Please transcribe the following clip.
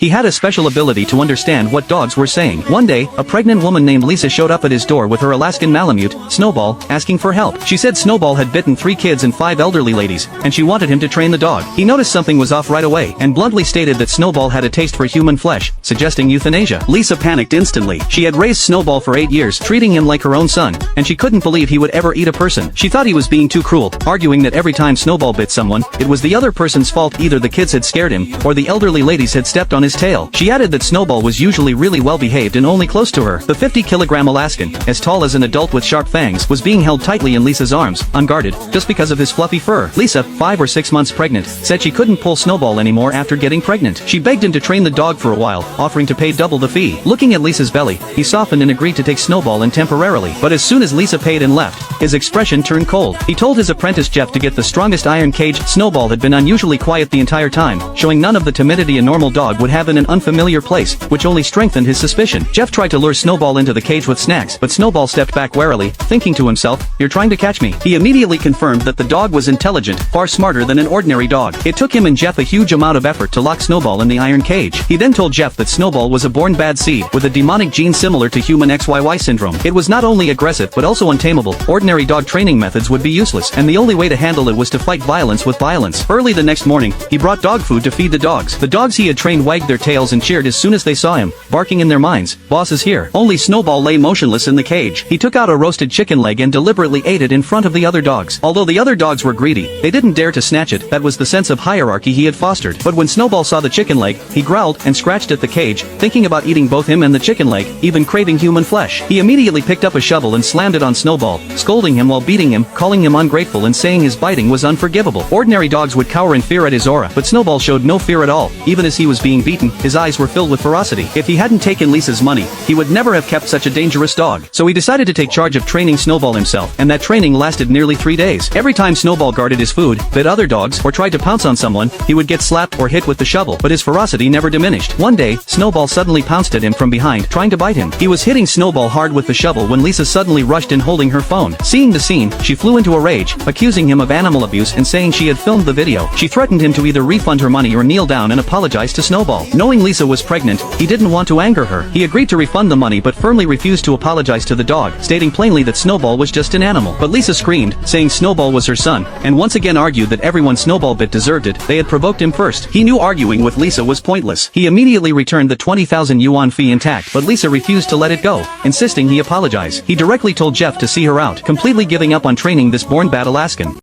He had a special ability to understand what dogs were saying. One day, a pregnant woman named Lisa showed up at his door with her Alaskan Malamute, Snowball, asking for help. She said Snowball had bitten 3 kids and 5 elderly ladies, and she wanted him to train the dog. He noticed something was off right away, and bluntly stated that Snowball had a taste for human flesh, suggesting euthanasia. Lisa panicked instantly. She had raised Snowball for 8 years, treating him like her own son, and she couldn't believe he would ever eat a person. She thought he was being too cruel, arguing that every time Snowball bit someone, it was the other person's fault. Either the kids had scared him, or the elderly ladies had stepped on his tail. She added that Snowball was usually really well behaved and only close to her. The 50-kilogram Alaskan, as tall as an adult with sharp fangs, was being held tightly in Lisa's arms, unguarded, just because of his fluffy fur. Lisa, 5 or 6 months pregnant, said she couldn't pull Snowball anymore after getting pregnant. She begged him to train the dog for a while, offering to pay double the fee. Looking at Lisa's belly, he softened and agreed to take Snowball in temporarily. But as soon as Lisa paid and left, his expression turned cold. He told his apprentice Jeff to get the strongest iron cage. Snowball had been unusually quiet the entire time, showing none of the timidity a normal dog would have in an unfamiliar place, which only strengthened his suspicion. Jeff tried to lure Snowball into the cage with snacks, but Snowball stepped back warily, thinking to himself, "You're trying to catch me." He immediately confirmed that the dog was intelligent, far smarter than an ordinary dog. It took him and Jeff a huge amount of effort to lock Snowball in the iron cage. He then told Jeff that Snowball was a born bad seed, with a demonic gene similar to human XYY syndrome. It was not only aggressive but also untamable. Ordinary dog training methods would be useless, and the only way to handle it was to fight violence with violence. Early the next morning, he brought dog food to feed the dogs. The dogs he had trained wagged their tails and cheered as soon as they saw him, barking in their minds, "Boss is here." Only Snowball lay motionless in the cage. He took out a roasted chicken leg and deliberately ate it in front of the other dogs. Although the other dogs were greedy, they didn't dare to snatch it. That was the sense of hierarchy he had fostered. But when Snowball saw the chicken leg, he growled and scratched at the cage, thinking about eating both him and the chicken leg, even craving human flesh. He immediately picked up a shovel and slammed it on Snowball, scolding him while beating him, calling him ungrateful and saying his biting was unforgivable. Ordinary dogs would cower in fear at his aura, but Snowball showed no fear at all. Even as he was being beaten, his eyes were filled with ferocity. If he hadn't taken Lisa's money, he would never have kept such a dangerous dog. So he decided to take charge of training Snowball himself, and that training lasted nearly 3 days. Every time Snowball guarded his food, bit other dogs, or tried to pounce on someone, he would get slapped or hit with the shovel, but his ferocity never diminished. One day, Snowball suddenly pounced at him from behind, trying to bite him. He was hitting Snowball hard with the shovel when Lisa suddenly rushed in holding her phone. Seeing the scene, she flew into a rage, accusing him of animal abuse and saying she had filmed the video. She threatened him to either refund her money or kneel down and apologize to Snowball. Knowing Lisa was pregnant, he didn't want to anger her. He agreed to refund the money but firmly refused to apologize to the dog, stating plainly that Snowball was just an animal. But Lisa screamed, saying Snowball was her son, and once again argued that everyone Snowball bit deserved it. They had provoked him first. He knew arguing with Lisa was pointless. He immediately returned the 20,000 yuan fee intact, but Lisa refused to let it go, insisting he apologize. He directly told Jeff to see her out, completely giving up on training this born bad Alaskan.